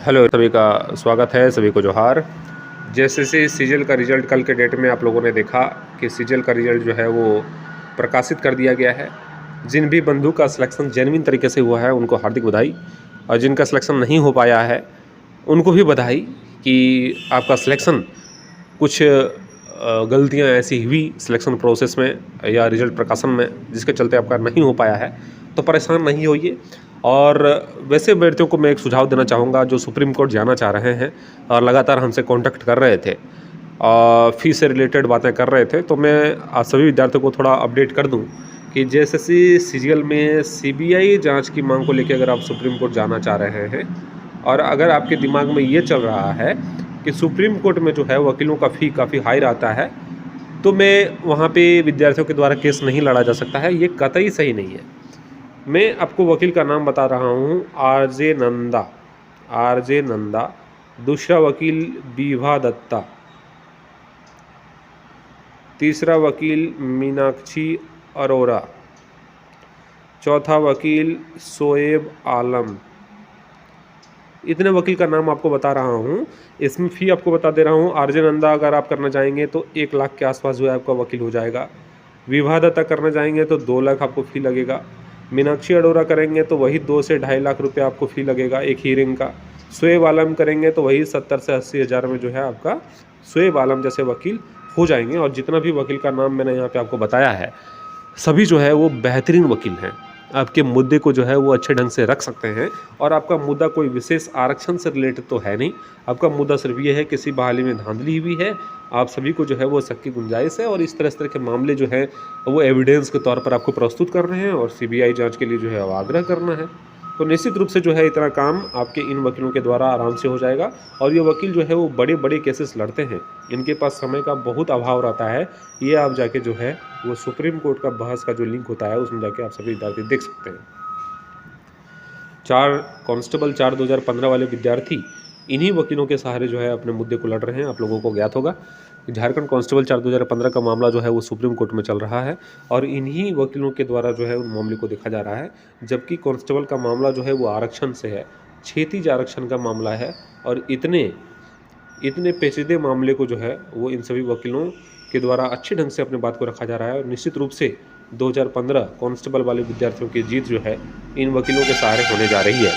Hello, सभी का स्वागत है, सभी को जोहार। जैसे सीजीएल का रिज़ल्ट कल के डेट में आप लोगों ने देखा कि सीजीएल का रिज़ल्ट जो है वो प्रकाशित कर दिया गया है। जिन भी बंधु का सिलेक्शन जेन्युइन तरीके से हुआ है उनको हार्दिक बधाई, और जिनका सिलेक्शन नहीं हो पाया है उनको भी बधाई कि आपका सिलेक्शन कुछ गलतियां ऐसी हुई सिलेक्शन प्रोसेस में या रिज़ल्ट प्रकाशन में जिसके चलते आपका नहीं हो पाया है, तो परेशान नहीं होइए। और वैसे अभ्यर्थियों को मैं एक सुझाव देना चाहूँगा जो सुप्रीम कोर्ट जाना चाह रहे हैं और लगातार हमसे कांटेक्ट कर रहे थे, फ़ीस से रिलेटेड बातें कर रहे थे, तो मैं आप सभी विद्यार्थियों को थोड़ा अपडेट कर दूं कि जेएसएससी सीजीएल में सीबीआई जांच की मांग को लेकर अगर आप सुप्रीम कोर्ट जाना चाह रहे हैं और अगर आपके दिमाग में ये चल रहा है कि सुप्रीम कोर्ट में जो है वकीलों का फ़ी काफ़ी हाई रहता है, तो मैं वहाँ पे विद्यार्थियों के द्वारा केस नहीं लड़ा जा सकता है, ये कतई सही नहीं है। मैं आपको वकील का नाम बता रहा हूँ, आरजे नंदा। दूसरा वकील बीभा दत्ता, तीसरा वकील मीनाक्षी अरोरा, चौथा वकील शोएब आलम। इतने वकील का नाम आपको बता रहा हूँ। इसमें फ़ी आपको बता दे रहा हूँ, आरजे नंदा अगर आप करना चाहेंगे तो 1 लाख के आसपास जो है आपका वकील हो जाएगा। विभा दत्ता करना चाहेंगे तो 2 लाख आपको फ़ी लगेगा। मीनाक्षी अरोरा करेंगे तो वही 2 से 2.5 लाख रुपये आपको फ़ी लगेगा एक हीयरिंग का। शोएब आलम करेंगे तो वही 70 से 80 हज़ार में जो है आपका शोएब आलम जैसे वकील हो जाएंगे। और जितना भी वकील का नाम मैंने यहाँ पे आपको बताया है, सभी जो है वो बेहतरीन वकील हैं। आपके मुद्दे को जो है वो अच्छे ढंग से रख सकते हैं, और आपका मुद्दा कोई विशेष आरक्षण से रिलेटेड तो है नहीं। आपका मुद्दा सिर्फ ये है किसी बहाली में धांधली हुई है, आप सभी को जो है वो शक की गुंजाइश है, और इस तरह के मामले जो हैं वो एविडेंस के तौर पर आपको प्रस्तुत करने हैं और सीबीआई जांच के लिए जो है वो आग्रह करना है। तो निश्चित रूप से जो है इतना काम आपके इन वकीलों के द्वारा आराम से हो जाएगा। और ये वकील जो है वो बड़े बड़े केसेस लड़ते हैं, इनके पास समय का बहुत अभाव रहता है। ये आप जाके जो है वो सुप्रीम कोर्ट का बहस का जो लिंक होता है उसमें जाके आप सभी विद्यार्थी देख सकते हैं। 4 कांस्टेबल 2015 वाले विद्यार्थी इन्हीं वकीलों के सहारे जो है अपने मुद्दे को लड़ रहे हैं। आप लोगों को ज्ञात होगा कि झारखंड कांस्टेबल 2015 का मामला जो है वो सुप्रीम कोर्ट में चल रहा है, और इन्हीं वकीलों के द्वारा जो है उन मामले को देखा जा रहा है। जबकि कांस्टेबल का मामला जो है वो आरक्षण से है, क्षैतिज आरक्षण का मामला है, और इतने पेचीदे मामले को जो है वो इन सभी वकीलों के द्वारा अच्छे ढंग से अपने बात को रखा जा रहा है। और निश्चित रूप से 2015 कांस्टेबल वाले विद्यार्थियों की जीत जो है इन वकीलों के सहारे होने जा रही है।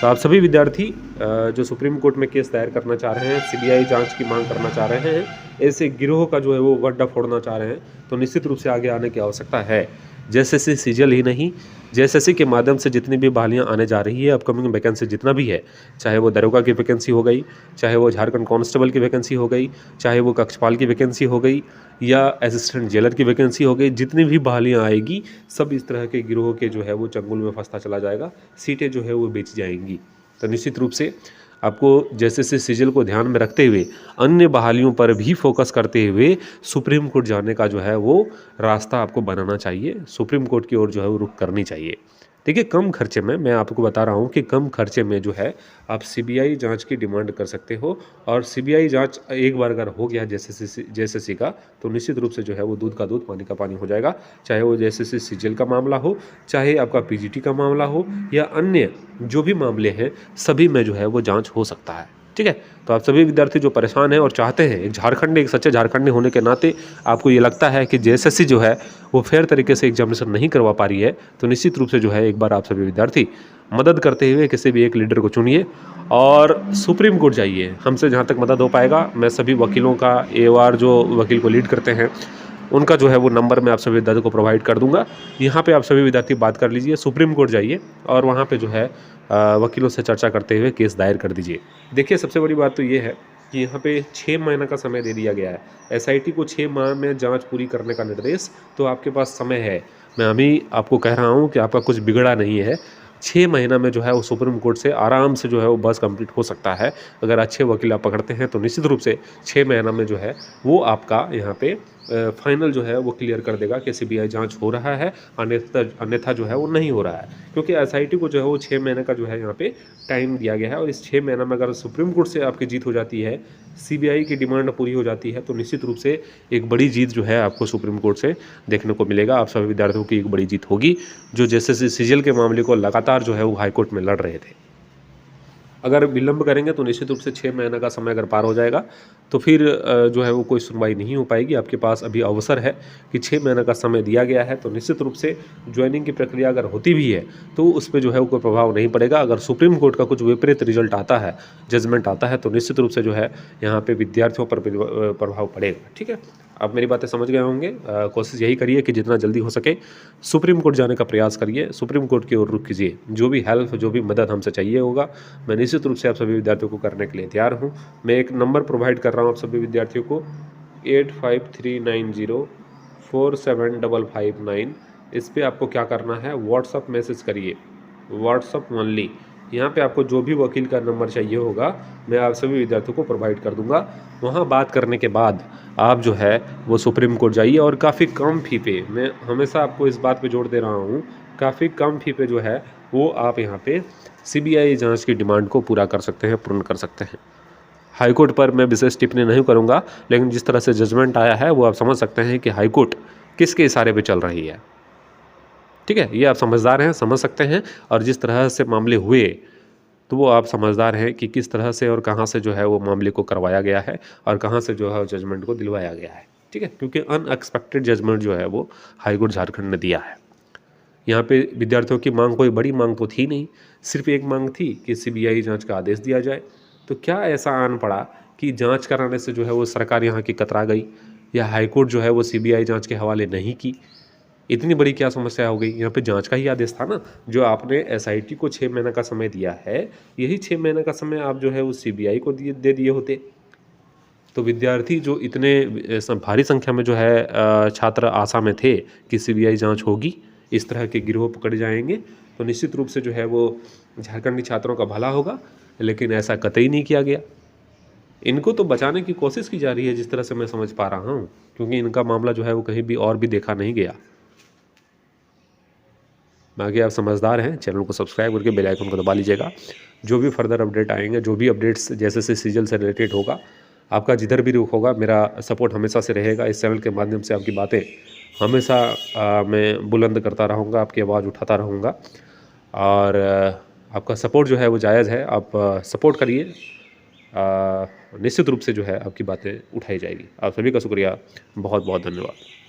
तो आप सभी विद्यार्थी जो सुप्रीम कोर्ट में केस दायर करना चाह रहे हैं, सीबीआई जांच की मांग करना चाह रहे हैं, ऐसे गिरोह का जो है वो वड्डा फोड़ना चाह रहे हैं, तो निश्चित रूप से आगे आने की आवश्यकता है। जेएसएससी सीजीएल ही नहीं, जेएसएससी के माध्यम से जितनी भी बहालियाँ आने जा रही है, अपकमिंग वैकेंसी जितना भी है, चाहे वो दरोगा की वैकेंसी हो गई, चाहे वो झारखंड कांस्टेबल की वैकेंसी हो गई, चाहे वो कक्षपाल की वैकेंसी हो गई, या असिस्टेंट जेलर की वैकेंसी हो गई, जितनी भी बहालियाँ आएगी सब इस तरह के गिरोह के जो है वो चंगुल में फंसता चला जाएगा, सीटें जो है वो बेची जाएंगी। तो निश्चित रूप से आपको जेएसएससी सीजीएल को ध्यान में रखते हुए अन्य बहालियों पर भी फोकस करते हुए सुप्रीम कोर्ट जाने का जो है वो रास्ता आपको बनाना चाहिए, सुप्रीम कोर्ट की ओर जो है वो रुख करनी चाहिए। देखिए, कम खर्चे में, मैं आपको बता रहा हूँ कि कम खर्चे में जो है आप सीबीआई जांच की डिमांड कर सकते हो। और सीबीआई जांच एक बार अगर हो गया जेएसएससी का, तो निश्चित रूप से जो है वो दूध का दूध पानी का पानी हो जाएगा। चाहे वो जेएसएससी सीजीएल का मामला हो, चाहे आपका पीजीटी का मामला हो, या अन्य जो भी मामले हैं, सभी में जो है वो जाँच हो सकता है। ठीक है, तो आप सभी विद्यार्थी जो परेशान हैं और चाहते हैं, एक सच्चे झारखंडी होने के नाते आपको ये लगता है कि जेएसएससी जो है वो फेयर तरीके से एग्जामिनेशन नहीं करवा पा रही है, तो निश्चित रूप से जो है एक बार आप सभी विद्यार्थी मदद करते हुए किसी भी एक लीडर को चुनिए और सुप्रीम कोर्ट जाइए। हमसे जहाँ तक मदद हो पाएगा, मैं सभी वकीलों का एओआर जो वकील को लीड करते हैं उनका जो है वो नंबर मैं आप सभी विद्यार्थियों को प्रोवाइड कर दूंगा। यहाँ पे आप सभी विद्यार्थी बात कर लीजिए, सुप्रीम कोर्ट जाइए और वहाँ पे जो है वकीलों से चर्चा करते हुए केस दायर कर दीजिए। देखिए, सबसे बड़ी बात तो ये है कि यहाँ पे 6 महीने का समय दे दिया गया है। एसआईटी को 6 माह में जांच पूरी करने का निर्देश, तो आपके पास समय है। मैं अभी आपको कह रहा हूँ कि आपका कुछ बिगड़ा नहीं है। 6 महीना में जो है वो सुप्रीम कोर्ट से आराम से जो है वो बस कंप्लीट हो सकता है। अगर अच्छे वकील आप पकड़ते हैं तो निश्चित रूप से 6 महीना में जो है वो आपका यहाँ पे फाइनल जो है वो क्लियर कर देगा कि सीबीआई जांच हो रहा है, अन्यथा जो है वो नहीं हो रहा है। क्योंकि एसआईटी को जो है वो 6 महीने का जो है यहाँ पे टाइम दिया गया है, और इस 6 महीना में अगर सुप्रीम कोर्ट से आपकी जीत हो जाती है, सीबीआई की डिमांड पूरी हो जाती है, तो निश्चित रूप से एक बड़ी जीत जो है आपको सुप्रीम कोर्ट से देखने को मिलेगा। आप सभी विद्यार्थियों की एक बड़ी जीत होगी जो जैसे सीजीएल के मामले को लगातार जो है वो हाईकोर्ट में लड़ रहे थे। अगर विलंब करेंगे तो निश्चित रूप से 6 महीने का समय अगर पार हो जाएगा तो फिर जो है वो कोई सुनवाई नहीं हो पाएगी। आपके पास अभी अवसर है कि 6 महीने का समय दिया गया है, तो निश्चित रूप से ज्वाइनिंग की प्रक्रिया अगर होती भी है तो उस पे जो है वो कोई प्रभाव नहीं पड़ेगा। अगर सुप्रीम कोर्ट का कुछ विपरीत रिजल्ट आता है, जजमेंट आता है, तो निश्चित रूप से जो है यहाँ पे विद्यार्थियों पर प्रभाव पड़ेगा। ठीक है, आप मेरी बातें समझ गए होंगे। कोशिश यही करिए कि जितना जल्दी हो सके सुप्रीम कोर्ट जाने का प्रयास करिए, सुप्रीम कोर्ट की ओर रुख कीजिए। जो भी हेल्प, जो भी मदद हमसे चाहिए होगा, मैं निश्चित रूप से आप सभी विद्यार्थियों को करने के लिए तैयार हूँ। मैं एक नंबर प्रोवाइड कर रहा हूँ आप सभी विद्यार्थियों को, 8539047559। इस पर आपको क्या करना है, व्हाट्सअप मैसेज करिए, व्हाट्सअप ओनली। यहाँ पे आपको जो भी वकील का नंबर चाहिए होगा मैं आप सभी विद्यार्थियों को प्रोवाइड कर दूंगा। वहाँ बात करने के बाद आप जो है वो सुप्रीम कोर्ट जाइए और काफ़ी कम फ़ी पे, मैं हमेशा आपको इस बात पे जोर दे रहा हूँ, काफ़ी कम फ़ी पे जो है वो आप यहाँ पे सीबीआई जांच की डिमांड को पूरा कर सकते हैं, पूर्ण कर सकते हैं। हाईकोर्ट पर मैं विशेष टिप्पणी नहीं करूँगा, लेकिन जिस तरह से जजमेंट आया है वो आप समझ सकते हैं कि हाईकोर्ट किसके इशारे पर चल रही है। ठीक है, ये आप समझदार हैं, समझ सकते हैं, और जिस तरह से मामले हुए तो वो आप समझदार हैं कि किस तरह से और कहाँ से जो है वो मामले को करवाया गया है और कहाँ से जो है जजमेंट को दिलवाया गया है। ठीक है, क्योंकि अनएक्सपेक्टेड जजमेंट जो है वो हाईकोर्ट झारखंड ने दिया है। यहाँ पे विद्यार्थियों की मांग कोई बड़ी मांग तो थी नहीं, सिर्फ एक मांग थी कि सीबीआई जांच का आदेश दिया जाए। तो क्या ऐसा आन पड़ा कि जांच कराने से जो है वो सरकार यहाँ की कतरा गई, या हाईकोर्ट जो है वो सीबीआई जांच के हवाले नहीं की? इतनी बड़ी क्या समस्या हो गई? यहाँ पे जांच का ही आदेश था ना, जो आपने एसआईटी को 6 महीने का समय दिया है, यही 6 महीने का समय आप जो है वो सीबीआई को दे दिए होते। तो विद्यार्थी जो इतने भारी संख्या में जो है छात्र आशा में थे कि सीबीआई जांच होगी, इस तरह के गिरोह पकड़े जाएंगे, तो निश्चित रूप से जो है वो झारखंडी छात्रों का भला होगा, लेकिन ऐसा कतई नहीं किया गया। इनको तो बचाने की कोशिश की जा रही है जिस तरह से मैं समझ पा रहा हूँ, क्योंकि इनका मामला जो है वो कहीं भी और भी देखा नहीं गया। बाकी आप समझदार हैं, चैनल को सब्सक्राइब करके बेल आइकन को दबा लीजिएगा। जो भी फर्दर अपडेट आएंगे, जो भी अपडेट्स जैसे से सीजन से रिलेटेड होगा, आपका जिधर भी रुख होगा, मेरा सपोर्ट हमेशा से रहेगा। इस चैनल के माध्यम से आपकी बातें हमेशा मैं बुलंद करता रहूँगा, आपकी आवाज़ उठाता रहूँगा, और आपका सपोर्ट जो है वो जायज़ है। आप सपोर्ट करिए, निश्चित रूप से जो है आपकी बातें उठाई जाएगी। आप सभी का शुक्रिया, बहुत बहुत धन्यवाद।